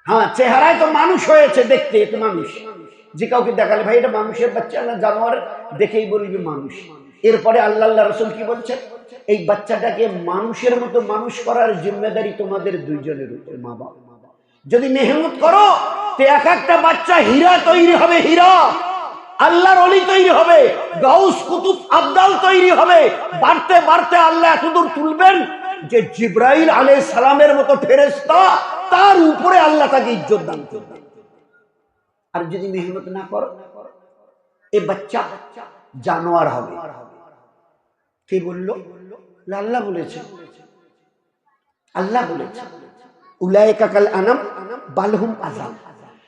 হ্যাঁ, চেহারায় তো মানুষ হয়েছে, দেখতে তো মানুষ। যে কাউকে দেখালে ভাই এটা মানুষের বাচ্চা না জানোয়ার, দেখেই বলবে মানুষ। এরপরে আল্লাহ রসুল কি বলছেন, এই বাচ্চাটাকে মানুষের মতো মানুষ করার জিম্মেদারি তোমাদের দুইজনের উপর, মা বাবা। যদি মেহনত করো তো এক একটা বাচ্চা হীরা তৈরি হবে, হীরা, আল্লাহর ওলি তৈরি হবে, গাউস কুতুব আবদাল তৈরি হবে। বাড়তে বাড়তে আল্লাহ এতদূর তুলবেন যে জিবরাইল আলাইহিস সালামের মতো ফেরেশতা, তার উপরে আল্লাহ তাকে ইজ্জত দান করবেন। আর যদি মেহনত না করো, এই বাচ্চা জানোয়ার হবে। কে বললো? আল্লাহ বলেছে, আল্লাহ বলেছে উলাইকা কাল আনাম বাল হুম আযাল।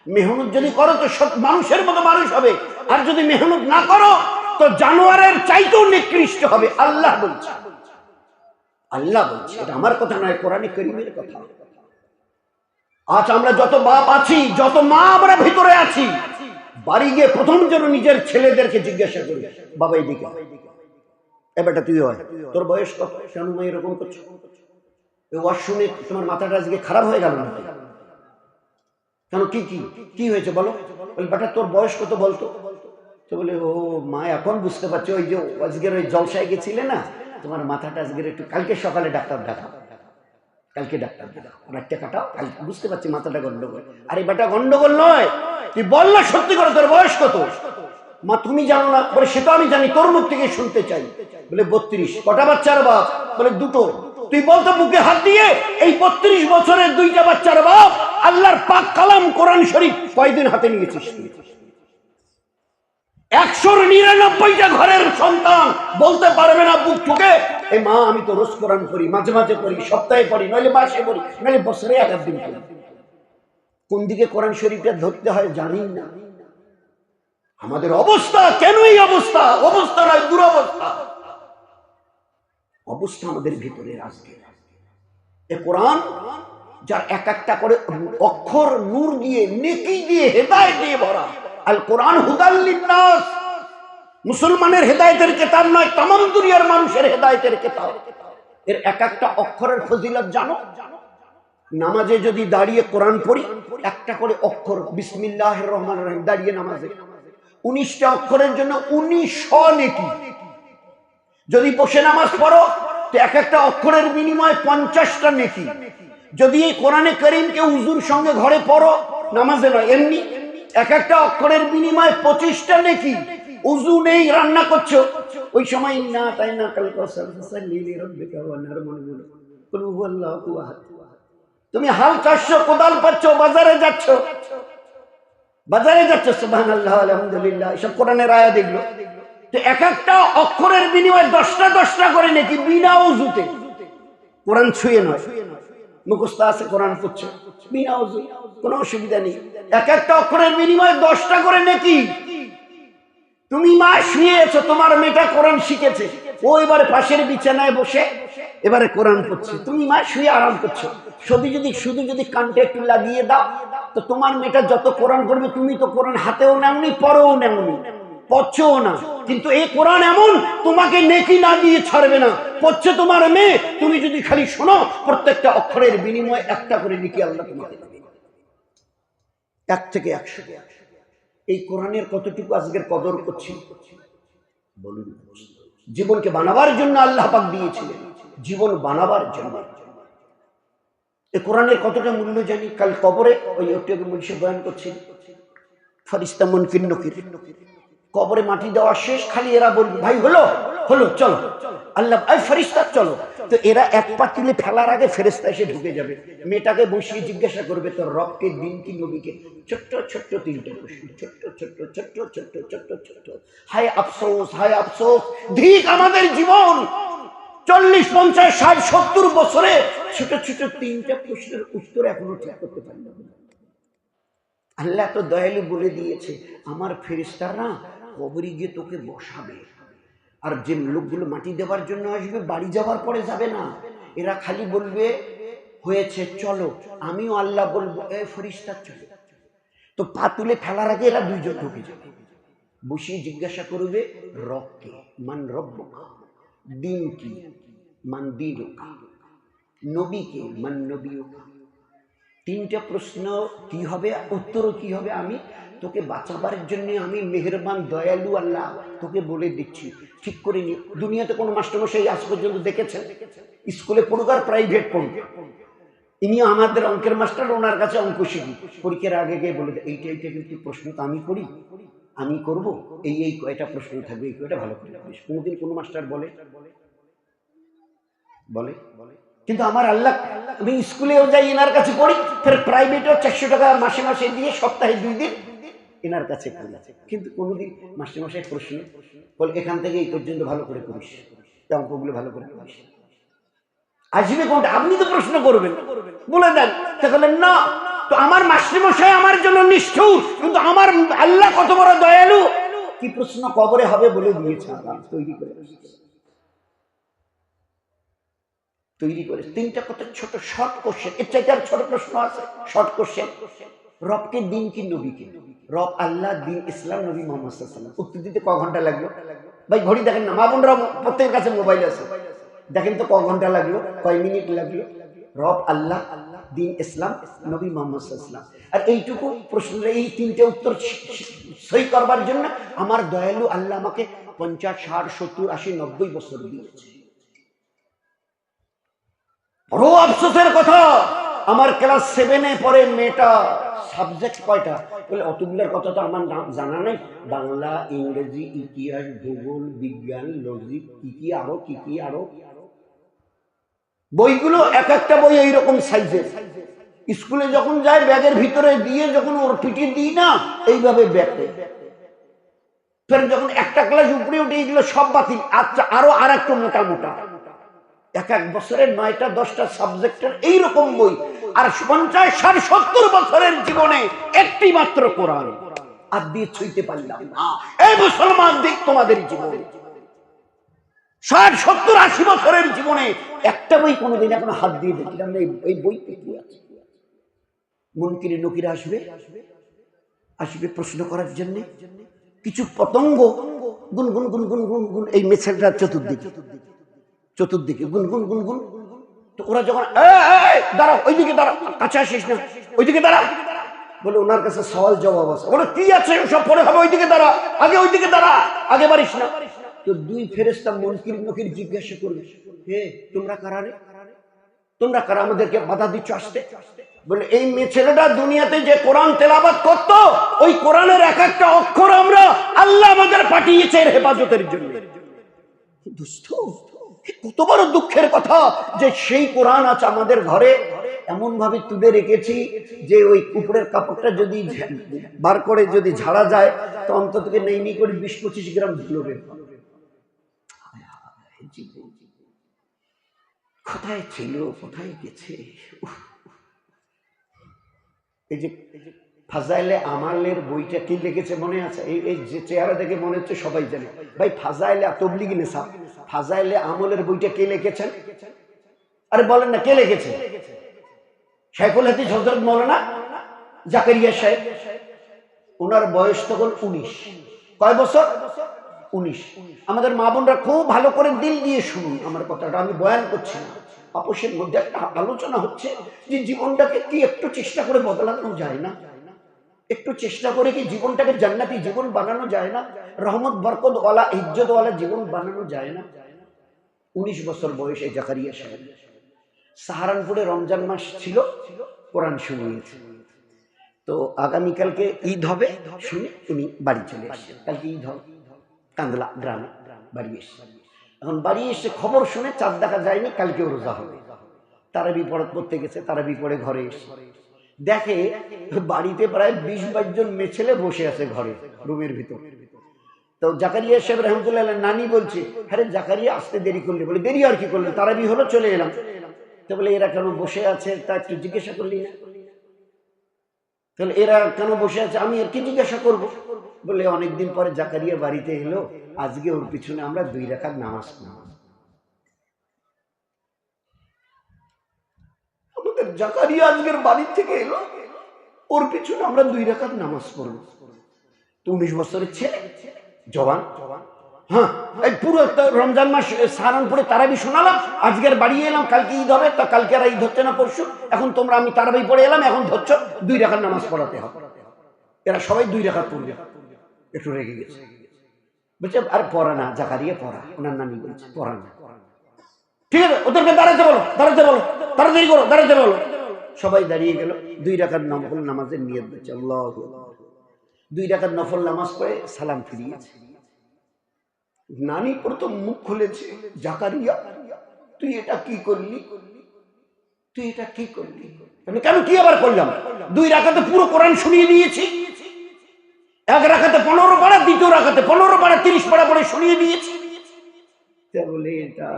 মেহনত যদি করো তো সব মানুষের মতো মানুষ হবে, আর যদি মেহনত না করো তো জানোয়ারের চাইতেও নিকৃষ্ট হবে। আল্লাহ বলছে, আল্লাহ বলছে, এটা আমার কথা নয়, কোরআনে কারীমের কথা। আজ আমরা যত বাপ আছি, যত মা আমরা ভিতরে আছি, বাড়ি গিয়ে প্রথম যেন নিজের ছেলেদেরকে জিজ্ঞাসা করি, বাবা এদিকে এ বেটা তুই হয়, তোর বয়স কত, কেন মা এরকম করছো? ওয়াজ শুনে তোমার মাথাটা আজকে খারাপ হয়ে গেল না? কেন, কি কি কি হয়েছে বলো? বলে বেটা তোর বয়স কত বলতো? তো বলে ও মা এখন বুঝতে পারছি, ওই যে আজকের ওই জলসায় গেছিলে না, তোমার মাথাটা আজকের একটু, কালকে সকালে ডাক্তার দেখাও, কালকে ডাক্তার দেখাও, রাতটা কাটাও, কালকে বুঝতে পারছি মাথাটা গন্ডগোল। আরে বেটা গন্ডগোল নয়, তুই বল না সত্যি করে তোর বয়স কত? মা তুমি জানো না? বলে সেটা আমি জানি, তোর মুখ থেকে শুনতে চাই। বলে 32। কটা বাচ্চার বাপ? বলে দুটো। তুই বলতো বুকে হাত দিয়ে, এই 32 বছরের দুইটা বাচ্চার বাপ আল্লাহর পাক কালাম কোরআন শরীফ কয়দিন হাতে নিয়েছিস? 199টা ঘরের সন্তান বলতে পারবে না বুক ঠুকে, এই মা আমি তো রোজ কোরআন পড়ি, মাঝে মাঝে পড়ি, সপ্তাহে পড়ি, নইলে মাসে পড়ি, নইলে বছরে 1 দিন পড়ি। কোন দিকে কোরআন শরীফটা ধরতে হয় জানি না। আমাদের অবস্থা কেন এই অবস্থা? অবস্থা নয়, দুরবস্থা। অবস্থা আমাদের ভিতরে আজকে। এ কোরআন যার এক একটা করে অক্ষর নূর দিয়ে, নেকি দিয়ে, হেদায়েত দিয়ে ভরা। আল কোরআন হুদাল লিন্নাস, মুসলমানের হেদায়েতের কিতাব নয়, तमाम দুনিয়ার মানুষের হেদায়েতের কিতাব। এর এক একটা অক্ষরের ফজিলত জানো? নামাজে যদি দাঁড়িয়ে কোরআন পড়ি, একটা করে অক্ষর বিসমিল্লাহির রহমানির রহিম দাঁড়িয়ে নামাজে, 19টা অক্ষরের জন্য 1900 নেকি। যদি বসে নামাজ পড়ো তো এক একটা অক্ষরের বিনিময়ে 50টা নেকি। যদি এই কোরআনে কারীমকে উযুর সঙ্গে ঘরে পড়ো, নামাজে নয় এমনি, এক একটা অক্ষরের বিনিময়ে 25টা নেকি। উযু নেই, রান্না করছো, ওই সময় না তাই না কাল কাউসার ফাসাল্লি লিরাব্বিকা ওয়ানহার মনে মনে কুল হুয়াল্লাহু আহাদ। তুমি হাল চাষছো, কোদাল পাচ্ছ, বাজারে যাচ্ছ সুবহানাল্লাহ আলহামদুলিল্লাহ, এসব কোরআনের আয়াত এগুলো। তো এক একটা অক্ষরের বিনিময়ে 10টা করে নেকি, বিনা ওযুতে, কোরআন ছুঁয়ে নয়, মুখস্থ আছে কোরআন পড়ছে বিনা ওযু, কোনো অসুবিধা নেই। এক একটা অক্ষরের বিনিময়ে 10টা করে নেকি। তুমি মা শুয়ে আছো, তোমার মেয়েটা কোরআন শিখেছে, ও এবারে পাশের বিছানায় বসে এবারে কোরআন পড়ছে, তুমি মা শুয়ে আরাম করছো। শুধু যদি কানটা একটু লাগিয়ে দাও তো তোমার মেয়েটা যত কোরআন করবে, তুমি তো কোরআন হাতেও নেওনি, পরেও নেওনি, পড়ছেও না, কিন্তু এই কোরআন এমন তোমাকে নেকি না দিয়ে ছাড়বে না। পড়ছে তোমার মেয়ে, তুমি যদি খালি শোনো, প্রত্যেকটা অক্ষরের বিনিময়ে একটা করে নেকি আল্লাহ তোমাকে দেবে, 1 থেকে 100। এই কোরআনের কতটুকু আজকের কদর করছি বলুন? জীবনকে বানাবার জন্য আল্লাহ পাক দিয়েছিলেন, জীবন বানাবার জন্য। এই কোরআনের কতটা মূল্য জানি? কাল কবরে ওই একটু মুন্সি বয়ান করছি, ফেরেশতা মুনকির নকির, কবরে মাটি দেওয়া শেষ, খালি এরা বলবে ভাই হলো হলো চলো, আল্লাহ এই ফেরেশতা চলো। তো এরা এক পা তুলে ফেলার আগে ফেরেশতা এসে ঢুকে যাবে, মেয়েটাকে বসিয়ে জিজ্ঞাসা করবে তোর রবকে, দিন কি, নবীকে? ছোট্ট ছোট্ট 3টে প্রশ্ন, ছোট্ট ছোট্ট ছোট্ট ছোট্ট ছোট্ট ছোট্ট। হায় আফসোস, হায় আফসোস, ধিক আমাদের জীবন 40, 50, 60, 70 বছরে ছোট ছোট 3টে প্রশ্নের উত্তর এখনো ঠিক করতে পারি না। আল্লাহ তো দয়ালু বলে দিয়েছে, আমার ফেরেশতারা কবরে গিয়ে তোকে বসাবে, আর যে লোকগুলো মাটি দেওয়ার জন্য আসবে বাড়ি যাওয়ার পরে যাবে না, এরা খালি বলবে হয়েছে চলো, আমিও আল্লাহ বলবো এ ফেরেশতা চলো। তো পা তুলে ফেলার আগে এরা দুইজন ঢুকে যাবে, বসিয়ে জিজ্ঞাসা করবে রবকে, মান রব্বুকা, দিন কি, মান দীনুকা, নবীকে, মান নবিয়ুকা, তিনটা প্রশ্ন কি হবে, উত্তরও কি হবে, আমি তোকে বাঁচাবার জন্য আমি মেহেরবান দয়ালু আল্লাহ তোকে বলে দিচ্ছি, ঠিক করে নি। দুনিয়াতে কোনো মাস্টারমশাই আজ পর্যন্ত দেখেছেন স্কুলে পড়ুক আর প্রাইভেট পড়ুক, ইনি আমাদের অঙ্কের মাস্টার, ওনার কাছে অঙ্ক শিখি, পরীক্ষার আগে গিয়ে বলে এইটা কিন্তু প্রশ্ন তো আমি করি, আমি করব, এই কয়টা প্রশ্ন থাকবে, এই কয়টা ভালো করে করিস। কোনোদিন কোনো মাস্টার বলে? কিন্তু আমার আল্লাহ, আমি স্কুলেও যাই এনার কাছে পড়ি, ফের প্রাইভেটেও 400 টাকা মাসে মাসে দিয়ে সপ্তাহে 2 দিন এনার কাছে পড়ি, কিন্তু কোনোদিন মাস্টারমশাই প্রশ্ন বলে এখান থেকে এই পর্যন্ত ভালো করে করিস, অঙ্কগুলো ভালো করে করিস। আসবে কোনটা? আপনি তো প্রশ্ন করবেন, বলে দেন, তাহলে না তো আমার মাস্টারমশাই আমার জন্য নিষ্ঠুর, কিন্তু আমার আল্লাহ কত বড় দয়ালু, কি প্রশ্ন কবরে হবে বলে দিয়েছে আল্লাহ তৈরি করে। তিনটা কত ছোট শর্ট কোশ্চেন, এর চাইতে আর ছোট প্রশ্ন আছে? শর্ট কোশ্চেন, রবকে দিন কি নবীকে? রব আল্লাহ, দিন ইসলাম, নবী মুহাম্মদ সাল্লাল্লাহু আলাইহি ওয়াসাল্লাম। উত্তর দিতে ক ঘন্টা লাগলো? ভাই ঘড়ি দেখেন না, মা বোনরা প্রত্যেকের কাছে মোবাইল আছে, দেখেন তো ক ঘন্টা লাগলো, কয় মিনিট লাগলো? রব আল্লাহ, দিন ইসলাম, নবী মুহাম্মদ সাল্লাল্লাহু আলাইহি ওয়াসাল্লাম। আর এইটুকু প্রশ্নের এই তিনটে উত্তর সই করবার জন্য আমার দয়ালু আল্লাহ আমাকে 50, 60, 70, 80, 90 বছর দিয়েছে। বড় আফসোসের কথা, আমার ক্লাস 7-এ পড়ে মেয়েটা, সাবজেক্ট কয়টা? বলে অতগুলোর কথা তো আমার জানা নেই, বাংলা, ইংরেজি, ইতিহাস, ভূগোল, বিজ্ঞান, লজিক, কি আরো বইগুলো, এক একটা বই এইরকম সাইজের। স্কুলে যখন যায় ব্যাগের ভিতরে দিয়ে যখন ওর পিঠে দিই না, এইভাবে ব্যাগে, ফের যখন একটা ক্লাস উপরে উঠে এগুলো সব বাতিল, আচ্ছা আরো আর একটু মোটা মোটা, এক বছরের 9টা 10টা সাবজেক্টের এইরকম বই। আর 50, 60, 70 বছরের জীবনে একটি মাত্র কোরআন আর দিয়ে ছুঁইতে পারলাম না। এই মুসলমান দিক তোমাদের জীবনে 60, 70, 80 বছরের জীবনে একটা বই কোনোদিন এখনো হাত দিয়ে দেখলাম না। এই বইতে কি আছে? মুনকির নকির আসবে প্রশ্ন করার জন্য, কিছু পতঙ্গ গুনগুন গুনগুন গুনগুন, এই মেছেলটা চতুর্দিকে গুনগুন গুনগুন। তো ওরা যখন দাঁড়াও, ওইদিকে দাঁড়াও, কাছে আসিস না, ওইদিকে দাঁড়া বলে, ওনার কাছে সওয়াল জবাব আছে, বলে কি আছে সব পরে হবে, ওইদিকে দাঁড়া, ওইদিকে দাঁড়া, আগে বাড়িস না। তো 2 ফেরেশতা মুনকির নকির জিজ্ঞাসা করবে, হে তোমরা কারা রে, তোমরা কারা আমাদেরকে বাধা দিচ্ছ আসতে? বলে এই মেয়ে ছেলেটা দুনিয়াতে যে কোরআন তেলাওয়াত করত, ওই কোরআনের এক একটা অক্ষর আমরা আল্লাহ আমাদের পাঠিয়েছে এর হেফাজতের জন্য। দুস্থ, কত বড় দুঃখের কথা যে সেই কোরআন আছে আমাদের ঘরে, এমন ভাবে তুলে রেখেছি যে ওই উপরের কাপড়টা যদি বার করে যদি ঝাড়া যায় তো অন্তত নেই করে 20-25 গ্রাম ধুলো বের হবে। কোথায় ছিল, কোথায় গেছে? এই যে ফাজাইলে আমালের বইটা কি লিখেছে মনে আছে? এই যে চেহারা দেখে মনে হচ্ছে সবাই জানে। ভাই ফাজাইলে তাবলীগী নিসাব, ফাজাইলে আমলের বইটা কে লিখেছেন? আরে বলেন না, কে লিখেছে? শাইখুল হাদিস হযরত মাওলানা জাকারিয়া সাহেব। ওনার বয়স তখন 19। কয় বছর? 19। আমাদের মা বোনরা খুব ভালো করে দিল দিয়ে শুনুন আমার কথাটা, আমি বয়ান করছি না, আপোষের মধ্যে একটা আলোচনা হচ্ছে যে জীবনটাকে কি একটু চেষ্টা করে বদলানো যায় না? একটু চেষ্টা করে কি জীবনটাকে জান্নাতি জীবন বানানো যায় না? রহমত বরকত ওয়ালা ইজ্জত ওয়ালা জীবন বানানো যায় না? 19 বছর বয়সে জাকারিয়া সাহেব সাহারানপুরে রমজান মাস ছিল, কোরআন শুনিয়েছে। তো আগামীকালকে ঈদ হবে শুনে উনি বাড়ি চলে আসছেন। কালকে ঈদ হবে, কান্দলা গ্রামে বাড়ি এসে, এখন বাড়ি এসে খবর শুনে চাঁদ দেখা যায়নি, কালকেও রোজা হবে। তারাবি পড়তে গেছে, তারাবি পড়ে ঘরে এসে দেখে বাড়িতে প্রায় 20-22 জন মেয়ে ছেলে বসে আছে ঘরে রুমের ভিতর। তো জাকারিয়া সাহেব রহমতুল্লাহ নানি বলছে, হ্যাঁ জাকারিয়া আসতে দেরি করলে? বলে দেরি আর কি করলেন, তারাবি হলো চলে এলাম। তো বলে এরা কেন বসে আছে তা একটু জিজ্ঞাসা করলি না? তাহলে এরা কেন বসে আছে আমি আর কি জিজ্ঞাসা করবো? বলে অনেকদিন পরে জাকারিয়া বাড়িতে এলো, আজকে ওর পিছনে আমরা 2 রাকাত নামাজ পড়ব। আমাদের জাকারিয়া আজকের বাড়ি থেকে এলো, ওর পিছনে আমরা 2 রাকাত নামাজ পড়ব। তো 19 বছরের ছেলে, জওয়ান, হ্যাঁ, এই পুরো রমজান মাস সাহারানপুরে তারাবি শোনালাম, আজকের বাড়ি এলাম, কালকে ঈদ হবে, তা কালকে আর ঈদ হচ্ছে না পরশু, এখন তোমরা আমি তারাবি পড়ে এলাম, এখন ধরছ 2 রাকাত নামাজ পড়াতে হবে। এরা সবাই 2 রাকাত পড়বে, একটু রেগে গেছে, বলছে আর পড়া না, জাকারিয়া পড়া, ওনার নানি বলছে পড়া না। ঠিক আছে, ওদেরকে দাঁড়াতে বলো, দাঁড়াতে বলো, তাড়াতাড়ি করো, দাঁড়াতে বলো। সবাই দাঁড়িয়ে গেল, 2 রাকাত নফল নামাজের নিয়ত দিচ্ছে। আল্লাহু আকবার। 2 রাকাত নফল নামাজ পড়ে সালাম ফিরিয়েছে। নানি প্রথম মুখ খুলেছে, জাকারিয়া তুই এটা কি করলি, তুই এটা কি করলি? কেন, কি আবার করলাম? 2 রাকাতে পুরো কোরআন শুনিয়ে দিয়েছি, 1 রাকাতে 15 পারা, দ্বিতীয় রাকাতে 15 পারা 30 পারা পরে শুনিয়ে দিয়েছি। বলে এটা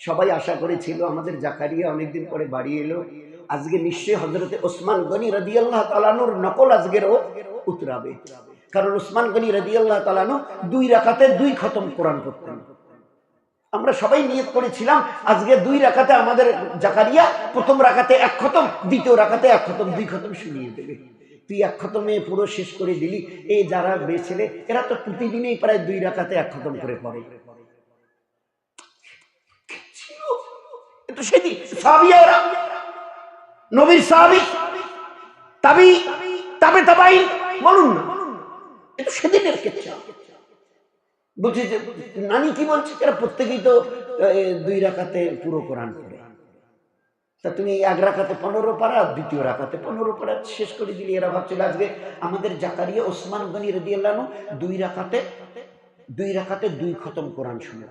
সবাই আশা করেছিল আমাদের জাকারিয়া অনেকদিন পরে বাড়ি এলো, আজকে নিশ্চয়ই হযরতে ওসমান গনি রাদিয়াল্লাহু তাআলা আনহুর নকল আজকের ও উতরাবে। কারণ ওসমান গনি রাদিয়াল্লাহু তাআলা আনহু 2 রাকাতে 2 খতম কোরআন পড়তেন। আমরা সবাই নিয়ত করেছিলাম আজকে 2 রাকাতে আমাদের জাকারিয়া প্রথম রাকাতে 1 খতম, দ্বিতীয় রাকাতে 1 খতম, 2 খতম শুনিয়ে দেবে। তুই 1 খতমে পুরো শেষ করে দিলি। এই যারা বেছেলে এরা তো প্রতিদিনই প্রায় 2 রাকাতে 1 খতম করে পড়ে। সেদিন সাহাবীরা, নবীর সাহাবী, তাবি, তাবে তাবাইন, বলুন না, এটা সেদিনের কিচ্ছা। বলছে যে নানি কি বলছে, এরা প্রত্যেকেই তো 2 রাকাতে পুরো কোরআন পড়ে, তা তুমি 1 রাকাতে 15 পারা, দ্বিতীয় রাকাতে 15 পারা শেষ করে দিলি। এরা ভাবছিল আজকে আমাদের জাকারিয়া ওসমান গনি রাদিয়াল্লাহু আনহু 2 রাকাতে 2 খতম কোরআন শুনে।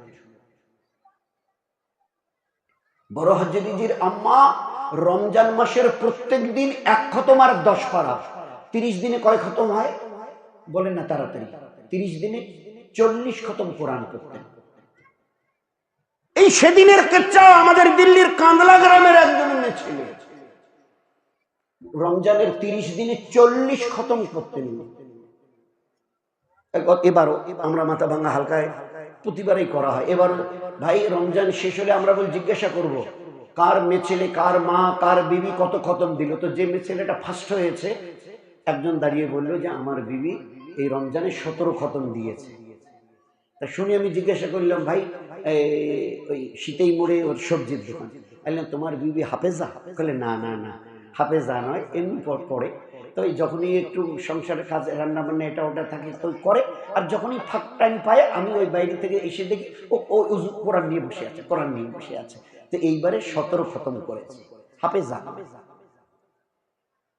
বড় হজরতিজির আম্মা রমজান মাসের প্রত্যেক দিন 1 খতম আর 10 পারা। 30 দিনে কয় খতম হয় বলেন না তাড়াতাড়ি? 30 দিনে 40 খতম কোরআন পড়তেন। এই সেদিনের কিচ্ছা আমাদের দিল্লির কান্দলা গ্রামের একজন ছেলে রমজানের 30 দিনে 40 খতম করতেন। এবারও আমরা মাথা ভাঙা হালকায় প্রতিবারই করা হয়। এবার ভাই রমজান শেষ হলে আমরা বল জিজ্ঞাসা করব কার মেয়ে ছেলে, কার মা, কার বিবি কত খতম দিল। তো যে মেয়ে ছেলেটা ফার্স্ট হয়েছে একজন দাঁড়িয়ে বলল যে আমার বিবি এই রমজানে 17 খতম দিয়েছে। তা শুনে আমি জিজ্ঞাসা করলাম ভাই ওই শীতেই মোড়ে ওর সবজির দোকান, বললাম তোমার বিবি হাফেজা? বলে না না না, হাফেজা নয়, এমনি পড়ে। তো যখনই একটু সংসারের কাজ রান্না বান্না এটা ওটা থাকে তো করে, আর যখনই ফাঁক টাইম পায় আমি ওই বাইরে থেকে এসে দেখি ও কোরআন নিয়ে বসে আছে, কোরআন নিয়ে বসে আছে। তো এইবারে 17 খতম করেছে। হাফেজা,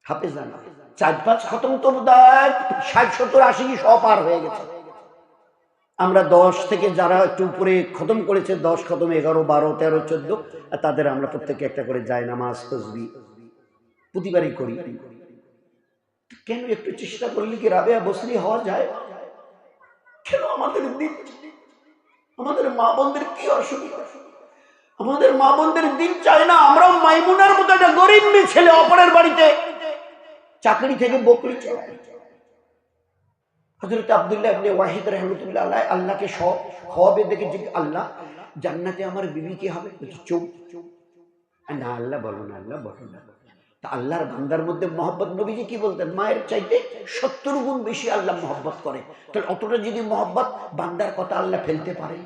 হাফেজা না, 4-5 খতম তো 60, 70, 80 সব পার হয়ে গেছে। আমরা 10 থেকে যারা একটু উপরে খতম করেছে, 10 খতম, 11, 12, 13, 14, তাদের আমরা প্রত্যেকে একটা করে যায় নামাজ তাসবিহ প্রতিবারই করি। কেন একটু চেষ্টা করলে কি রাবেয়া বসরি হওয়া যায়? কেন আমাদের দিন, আমাদের মা বোনদের কি অসুবিধা? আমাদের মা বোনদের দিন চায় না। আমরাও মাইমুনার মতো একটা গরিব মেয়ে ছেলে অপরের বাড়িতে চাকরি থেকে বকরি চালায়। হযরত আব্দুল্লাহ ইবনে ওয়াহিদ রাহমাতুল্লাহ আলাইহি আল্লাহকে খাওয়াবে দেখে যে আল্লাহ জান্নাতে আমার বিবি কি হবে? চুপ না, আল্লাহ বলো না, আল্লাহ বলো না। তা আল্লাহর বান্দার মধ্যে মহব্বত, নবীজি কি বলতেন, মায়ের চাইতে 70 গুণ বেশি আল্লাহ মহব্বত করে। তাহলে অতটা যদি মহব্বত বান্দার কথা আল্লাহ ফেলতে পারে।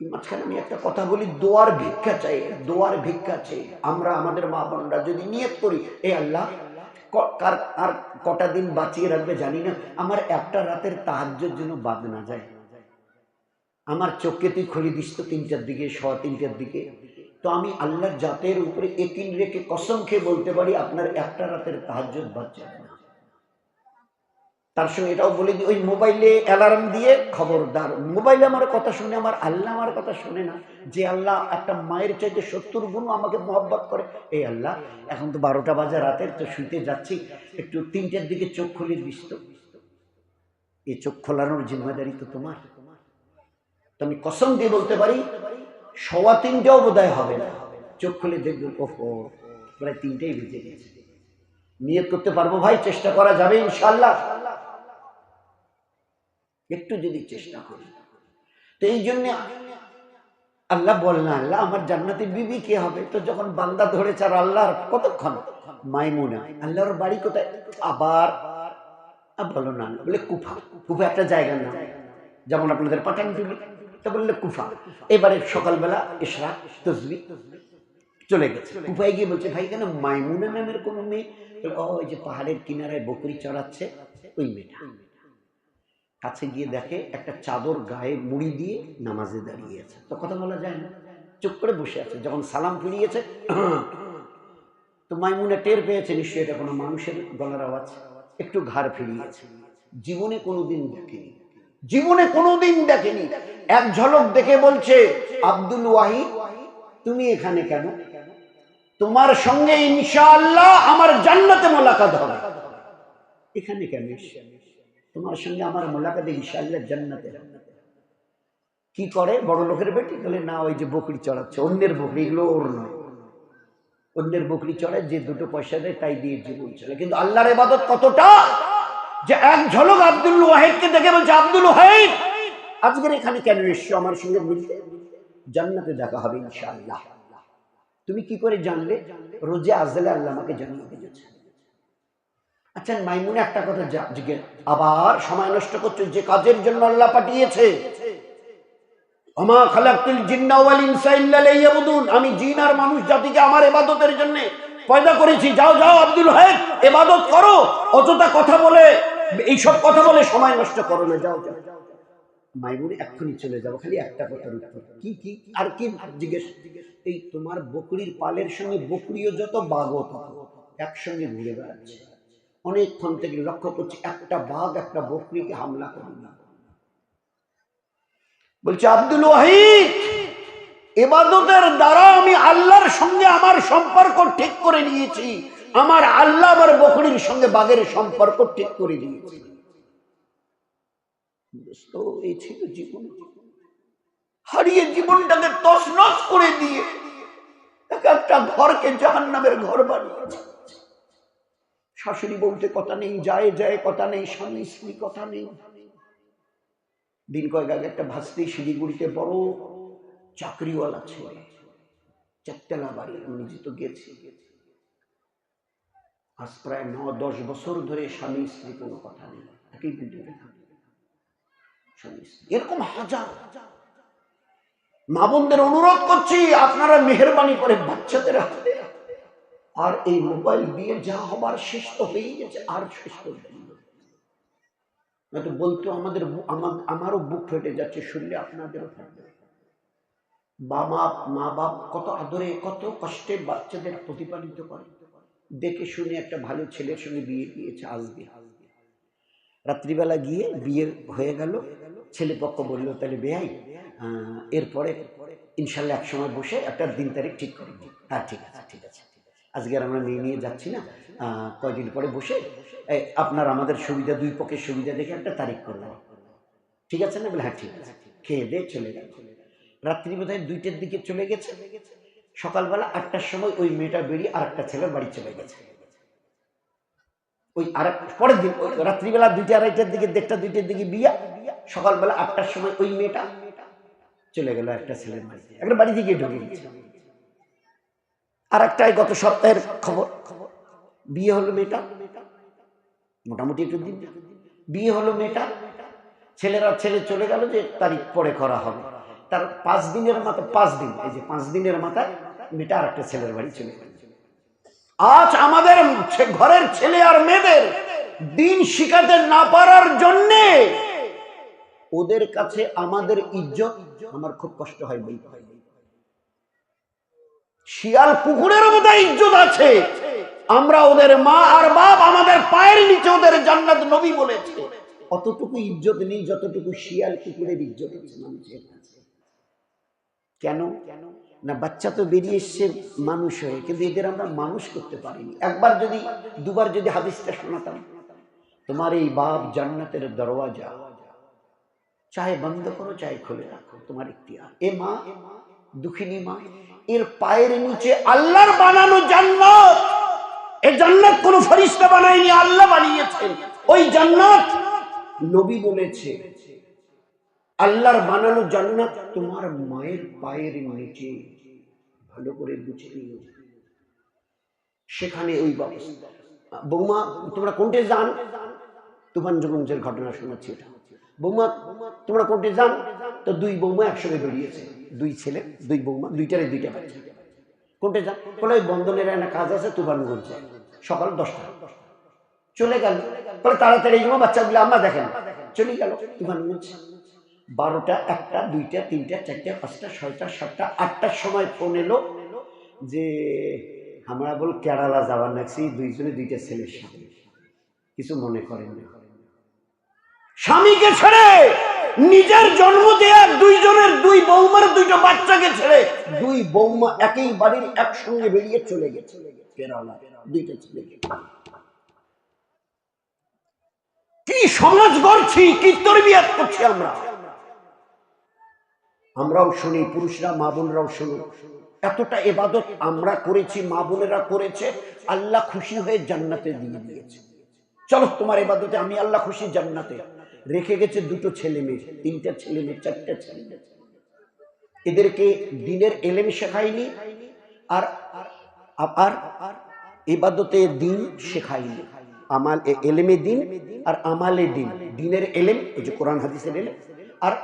মাঝখানে আমি একটা কথা বলি, দোয়ার ভিক্ষা চাই, দোয়ার ভিক্ষা চাই। আমরা আমাদের মা বোনরা যদি নিয়ত করি, এ আল্লাহ আর কটা দিন বাঁচিয়ে রাখবে জানি না, আমার একটা রাতের তাহাজ্জুদ যেন বাদ না যায়। আমার চোখকে তুই খুলে দিস তো 3টার দিকে, 3:15 দিকে, তো আমি আল্লাহর জাতের উপরে একিন রেখে কসম খেয়ে বলতে পারি আপনার একটা রাতের তাহাজ্জুদ বাদ যাবে না। তার সঙ্গে এটাও বলে দিই, ওই মোবাইলে অ্যালার্ম দিয়ে খবরদার, মোবাইলে আমার কথা শুনে আমার আল্লাহ আমার কথা শুনে না। যে আল্লাহ একটা মায়ের চাইতে 70 গুণ আমাকে মহব্বত করে, এই আল্লাহ এখন তো 12টা বাজে রাতের, তো শুইতে যাচ্ছি, একটু 3টার দিকে চোখ খুলে দিস তো। এই চোখ খোলানোর জিম্মেদারি তো তোমার। তো আমি কসম দিয়ে বলতে পারি 3:15টাও বোধহয় হবে না, চোখ খুলে দেখবেন ওহো প্রায় 3টাই বেজে গেছে। নিয়ত করতে পারবো ভাই, চেষ্টা করা যাবে ইনশাআল্লাহ, একটু যদি চেষ্টা করি। তো এই জন্য আল্লাহ বলেন আল্লাহ আমার জান্নাতি বিবি কে হবে? তো যখন বান্দা ধরেছে আর আল্লাহর কতক্ষণ, মাইমুনা, আল্লাহর বাড়ি কোথায়? আবার বলো না, বলে কুফা, কুফা একটা জায়গার নাম। যেমন আপনাদের পাঠানটুলি, তা বললে কুফা। এবারে সকালবেলা ইশরাক তাসবিহ চলে গেছে। কুফায় গিয়ে বলছে, ভাই কেন মাইমুনা নামের কোন মেয়ে? ওই যে পাহাড়ের কিনারায় বকরি চড়াচ্ছে ওই মেয়েটা। কাছে গিয়ে দেখে একটা চাদর গায়ে মুড়ি দিয়ে নামাজে দাঁড়িয়ে আছে। তো কথা বলা যায় না, চুপ করে বসে আছে। যখন সালাম ফিরিয়েছে, তো মাইমুনা টের পেয়েছে নিশ্চয়ই এটা কোনো মানুষের গলার আওয়াজ, একটু ঘাড় ফিরিয়েছে। জীবনে কোনোদিন দেখেনি, জীবনে কোনোদিন দেখেনি। এক ঝলক দেখে বলছে, আব্দুল ওয়াহিদ তুমি এখানে কেন? তোমার সঙ্গে ইনশাআল্লাহ আমার জান্নাতে মোলাকাত হবে। এখানে কেন? তোমার সঙ্গে আমার মোলাকাত ইনশাআল্লাহ জান্নাতে। কি করে বড় লোকের বেটি? বলে না, ওই যে বকরি চড়াচ্ছে, অন্যের বকরি, এগুলো ওর নয়। অন্যের বকরি চড়ায়, যে দুটো পয়সা দেয় তাই দিয়ে জীবন চলে। কিন্তু আল্লাহর ইবাদত কতটা, যে এক ঝলক আব্দুল ওয়াহিদকে দেখে বলছে, আব্দুল ওয়াহিদ আজকের এখানে কেন এসছো? আমার সঙ্গে মিলতে, জান্নাতে দেখা হবে ইনশাআল্লাহ। তুমি কি করে জানলে? রোজে আজলে আল্লাহ আমাকে জানিয়ে দিয়েছে। আচ্ছা মাইমুনা একটা কথা জিজ্ঞেস, আবার সময় নষ্ট করছো যে কাজের জন্য আল্লাহ পাঠিয়েছে। ওমা খালাকতুল জিন্না ওয়াল ইনসা ইল্লা লিয়াবুদুন, আমি জিন আর মানুষ জাতিকে আমার ইবাদতের জন্য পয়দা করেছি। যাও যাও আব্দুল ওয়াহিদ ইবাদত করো, অযথা কথা বলে, এইসব কথা বলে সময় নষ্ট করো না, যাও যাও। মাইমুনা এক্ষুনি চলে যাবো, খালি একটা কথার উত্তর। কি কি আর কি জিজ্ঞেস? এই তোমার বকরির পালের সঙ্গে বকরিও যত বাঘও তত একসঙ্গে ঘুরে বেড়াচ্ছে। অনেকক্ষণ থেকে লক্ষ্য করছি, একটা বাঘ একটা বকরিকে হামলা করে না। বলছে আব্দুল ওয়াহিদ ইবাদতের দ্বারা আমি আল্লাহর সঙ্গে আমার সম্পর্ক ঠিক করে নিয়েছি। আমার আল্লাহ আমার বকরির সঙ্গে বাঘের সম্পর্ক ঠিক করে দিয়েছি। এই ছিল জীবন, হারিয়ে জীবনটাকে তছনছ করে দিয়ে একটা ঘরকে জাহান্নামের ঘর বানিয়েছে। শাশুড়ি বলতে কথা নেই, যায় যায় কথা নেই, স্বামী স্ত্রী কথা নেই। দিন কয়েক আগে একটা ভাস্তি শিলিগুড়িতে বড় চাকরিওয়ালা ছেলে, চারতলা বাড়ি, আমি নিজে তো গেছি। আজ প্রায় 9-10 বছর ধরে স্বামী স্ত্রী কোনো কথা নেই, একই বিল্ডিংয়ে থাকে স্বামী স্ত্রী। এরকম হাজার। মা বোনদের অনুরোধ করছি, আপনারা মেহেরবানি করে বাচ্চাদের হাতে আর এই মোবাইল দিয়ে যা হবার শেষ তো হয়েই গেছে, আর শেষ করবে না তো বলতো আমারও বুক ফেটে যাচ্ছে শুনলে, আপনাদেরও থাকবে। মা বাপ কত আদরে কত কষ্টে বাচ্চাদের প্রতিপালিত করে। দেখে শুনে একটা ভালো ছেলের সঙ্গে বিয়ে দিয়েছে আজকে। রাত্রিবেলা গিয়ে বিয়ে হয়ে গেল, ছেলে পক্ষ বললো তাহলে বেয়াই এরপরে ইনশাল্লাহ এক সময় বসে একটা দিন তারিখ ঠিক করে দিই। হ্যাঁ ঠিক আছে ঠিক আছে, আজকে আর আমরা মেয়ে নিয়ে যাচ্ছি না, কয়দিন পরে বসে আপনার আমাদের সুবিধা, দুই পক্ষের সুবিধা দেখে একটা তারিখ করলাম, ঠিক আছে না? বলে হ্যাঁ ঠিক আছে। খেয়ে দিয়ে চলে গেল। রাত্রি বোধহয় 2টার দিকে চলে গেছে। সকালবেলা 8টার সময় ওই মেয়েটা বেরিয়ে আর একটা ছেলের বাড়ি চলে গেছে। ওই আর পরের দিন রাত্রিবেলা 2টা 2:30টার দিকে, 1:30-2টার দিকে বিয়া, সকালবেলা 8টার সময় ওই মেয়েটা চলে গেল একটা ছেলের বাড়িতে, একটা বাড়ি দিকে ঢুকে গেছে। আর একটাই গত সপ্তাহের খবর, বিয়ে হলো মেয়েটা, মোটামুটি একটু দিন বিয়ে হলো মেয়েটা, ছেলে চলে গেল যে তারিখ পরে করা হবে। তার 5 দিনের মাথায়, 5 দিন, এই যে 5 দিনের মাথায় মেয়েটা আর একটা ছেলের বাড়ি চলে গেল। আজ আমাদের ঘরের ছেলে আর মেয়েদের দিন শিখাতে না পারার জন্যে ওদের কাছে আমাদের ইজ্জত, আমার খুব কষ্ট হয় বলতে হয়, শিয়াল কুকুরের মতো ইজ্জত আছে। আমরা ওদের মা আর বাপ, আমাদের পায়ের নিচে ওদের জান্নাত নবী বলেছে, অতটুকু ইজ্জত নেই যতটুকু শিয়াল কুকুরের ইজ্জত আছে মানুষের কাছে। কেন না? বাচ্চা তো বেরিয়ে এসছে মানুষ হয়ে, কিন্তু এদের আমরা মানুষ করতে পারিনি। একবার যদি দুবার যদি হাদিসটা শোনাতাম, তোমার এই বাপ জান্নাতের দরওয়াজা, চাহে বন্ধ করো চাহে খুলে রাখো, তোমার ইখতিয়ার। এ মা দুঃখিনী মা, এর পায়ের নিচে আল্লাহর বানানো জান্নাত। এই জান্নাত কোন ফেরেশতা বানায়নি, আল্লাহ বানিয়েছেন। ওই জান্নাত নবী বলেছে, আল্লাহর বানানো জান্নাত তোমার মায়ের পায়ের নিচে, ভালো করে বুঝে নিও। সেখানে ওই বৌমা, তোমরা কোনটা জান? তুফানগঞ্জের ঘটনা শোনাচ্ছি। এটা বৌমা তোমরা কোর্টে যান। তো দুই বৌমা একসঙ্গে বেরিয়েছে, দুই ছেলে দুই বৌমা, দুইটারে দুইটা বাচ্চা। কোর্টে যান বলে ওই বন্ধনের একটা কাজ আছে তুফানগঞ্জে, সকাল 10টা। চলে গেল, বলে তাড়াতাড়ি যাবো বাচ্চাগুলো আম্মা দেখেন। চলে গেল তুফানগঞ্জ। 12টা, 1টা, 2টা, 3টা, 4টা, 5টা, 6টা, 7টা, 8টার সময় ফোন এলো যে আমরা বল কেরালা যাওয়ার নাকি দুইজনে দুইটা ছেলের সাথে। কিছু মনে করেন না, স্বামীকে ছেড়ে নিজের জন্ম দেয়া দুইজনের দুই বৌমার দুইটা বাচ্চাকে ছেড়ে দুই বৌমা একই বাড়ির একসঙ্গে বেরিয়ে চলে গেছে কেরালা, দুইটা ছেলে। কি সমাজ গড়ছি, কি তরবিয়াত করছি আমরা। আমরাও শুনি, পুরুষরা মা বোনরাও শুনি, এতটা ইবাদত আমরা করেছি, মা বোনেরা করেছে, আল্লাহ খুশি হয়ে জান্নাতে দিয়ে দিয়েছে। চলো তোমার ইবাদতে আমি আল্লাহ খুশি জান্নাতে। রেখে গেছে দুটো ছেলে মেয়ে, 3টা ছেলে মেয়ে, 4টা ছেলে মেয়ে। এদেরকে দিনের এলেম শেখায়নি, আর আর ইবাদতে দিন শেখায়নি। আমাল এলেমে দিন আর আমালে দিন। দিনের এলেম ওই যে কোরআন হাদিসের এলেম, আর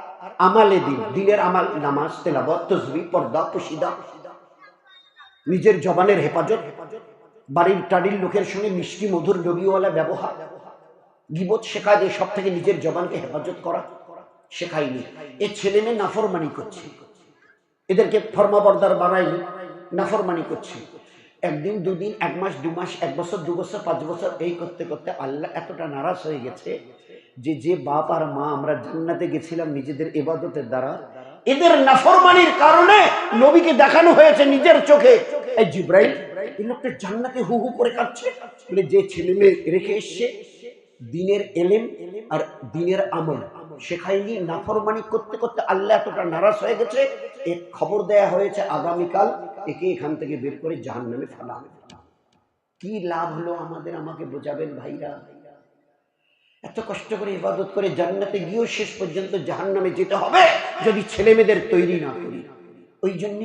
আমালে দিন, দিনের আমাল, নামাজ, তেলাওয়াত, তাসবিহ, পর্দা, পশিদা, নিজের জবানের হেফাজত, বাড়ির টাড়ির লোকের সঙ্গে মিষ্টি মধুর নবীওয়ালা ব্যবহার, গীবত শেখায় যে সব থেকে নিজের জবানকে হেফাজত করা শেখায়নি। এই ছেলে মেয়ে নাফরমানি করছে, এদেরকে ফরমাবরদার বানায়নি, নাফরমানি করছে। একদিন, দুদিন, 1 মাস, 2 মাস, 1 বছর, 2 বছর, 5 বছর, এই করতে করতে আল্লাহ এতটা নারাজ হয়ে গেছে যে বাপ আর মা আমরা জান্নাতে গেছিলাম নিজেদের ইবাদতের দ্বারা, এদের নাফরমানির কারণে নবীকে দেখানো হয়েছে নিজের চোখে, এই জিব্রাইল এই লোকটা জান্নাতে হু হু করে কাঁদছে। বলে যে ছেলে মেয়ে রেখে এসছে দিনের এলেম আর দিনের আমল শেখায়নি, নাফরমানি করতে করতে আল্লাহ এতটা নারাজ হয়ে গেছে, এক খবর দেয়া হয়েছে আগামীকাল একে এখান থেকে বের করে জাহান্নামে ফেলা হবে। কি লাভ হলো আমাদের, আমাকে বোঝাবেন ভাইরা? এত কষ্ট করে ইবাদত করে জান্নাতে গিয়েও শেষ পর্যন্ত জাহান্নামে যেতে হবে যদি ছেলে মেয়েদের তৈরি না করি। ওই জন্য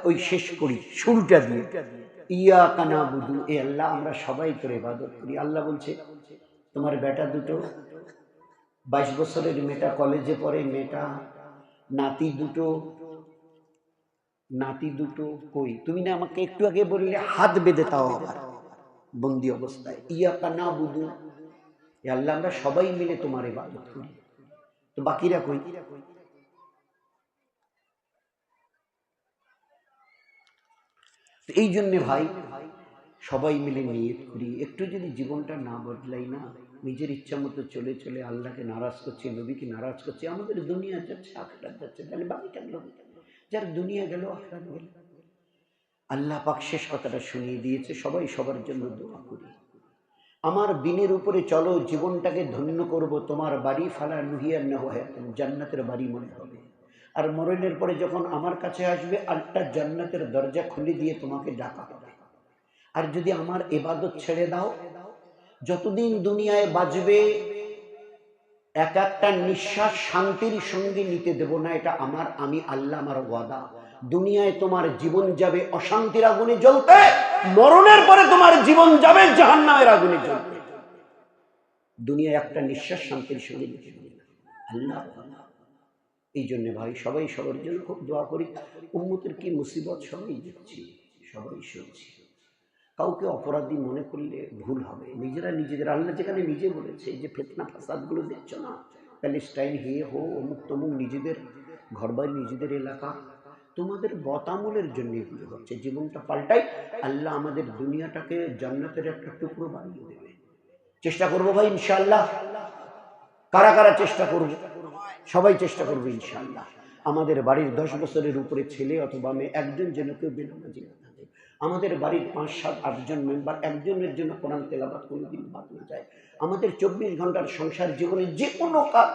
ওই শেষ করি শুরুটা দিয়ে, ইয়া কানা বুধু, এ আল্লাহ আমরা সবাই করে ইবাদত করি। আল্লাহ বলছে তোমার বেটা দুটো, 22 বছরের মেয়েটা কলেজে পড়ে, মেয়েটা, নাতি দুটো কই? তুমি না আমাকে একটু আগে বললে হাত বেঁধে, তাও আবার বন্দি অবস্থায়। ইয়া কানা বুধু, এ আল্লাহ আমরা সবাই মিলে তোমার ইবাদত করি, তো বাকিরা কই? এই জন্যে ভাই সবাই মিলে নিয়ত করি, একটু যদি জীবনটা না বদলাই না, নিজের ইচ্ছা মতো চলে চলে আল্লাহকে নারাজ করছি, নবীকে নারাজ করছি, আমাদের দুনিয়া যাচ্ছে আখিরাত যাচ্ছে, তাহলে বাকিটা যার দুনিয়া গেল আখিরাত গেল। আল্লাহ পাক শেষ কথাটা শুনিয়ে দিয়েছে, সবাই সবার জন্য দোয়া করি। আমার দিনের উপরে চলো, জীবনটাকে ধন্য করব, তোমার বাড়ি ফালা নুহিয়ার না হয় জান্নাতের বাড়ি মনে হবে। আর মরণের পরে যখন আমার কাছে আসবে, আটটা জান্নাতের দরজা খুলে দিয়ে তোমাকে ডাকা হবে। আর যদি আমার ইবাদত ছেড়ে দাও, যতদিন দুনিয়ায় বাঁচবে এক একটা নিঃশ্বাস শান্তির সঙ্গে নিতে দেব না, এটা আমি আল্লাহ আমার ওয়াদা। দুনিয়ায় তোমার জীবন যাবে অশান্তির আগুনে জ্বলতে, মরণের পরে তোমার জীবন যাবে জাহান্নামের আগুনে জ্বলতে। দুনিয়ায় একটা নিঃশ্বাস শান্তির সঙ্গে নিতে দেব না, আল্লাহ। এই জন্য ভাই সবাই সবার জন্য খুব দোয়া করি। উম্মতের কি মুসিবত সবাই দেখছি, সবাই শুনছি। কাউকে অপরাধী মনে করলে ভুল হবে। নিজেদের আল্লাহ যেখানে নিজে বলেছে, এই যে ফিতনা ফাসাদগুলো দেখছো না, প্যালেস্টাইন হো অমুক তমুক, নিজেদের ঘরবাড়ি, নিজেদের এলাকা, তোমাদের বতামূলের জন্য এগুলো হচ্ছে। জীবনটা পাল্টাই, আল্লাহ আমাদের দুনিয়াটাকে জান্নাতের একটা টুকরো বানিয়ে দেবে। চেষ্টা করবো ভাই ইনশাআল্লাহ। কারা কারা চেষ্টা করবো? সবাই চেষ্টা করবো ইনশাআল্লাহ। আমাদের বাড়ির 10 বছরের উপরে ছেলে অথবা মেয়ে একজন যেন কেউ বেনামাজি না থাকে। আমাদের বাড়ির 5, 7, 8 জন মেম্বার একজনের জন্য কোরআন তেলাওয়াত কোনোদিন বাদ না যায়। আমাদের 24 ঘন্টার সংসার জীবনে যে কোনো কাজ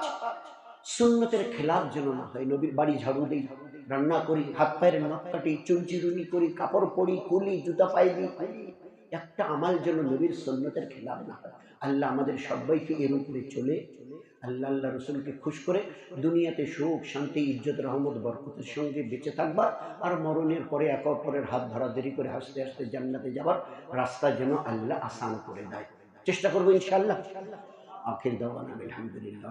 সুন্নতের খেলাফ যেন না হয়। নবীর বাড়ি ঝাড়ু দিই, রান্না করি, হাত পায়ের নখ কাটি, চুল চিরুনি করি, কাপড় পরি, কুলি, জুতা পায়ে দিই, একটা আমাল যেন নবীর সুন্নতের খেলাফ না হয়। আল্লাহ আমাদের সবাইকে এর উপরে চলে আল্লাহ রসুলকে খুশ করে দুনিয়াতে সুখ শান্তি ইজ্জত রহমত বরকতের সঙ্গে বেঁচে থাকবার, আর মরণের পরে একে অপরের হাত ধরাধরি করে হাসতে হাসতে জান্নাতে যাবার রাস্তা যেন আল্লাহ আসান করে দেয়। চেষ্টা করবো ইনশাআল্লাহ। আখির দাওয়ানা আলহামদুলিল্লাহ।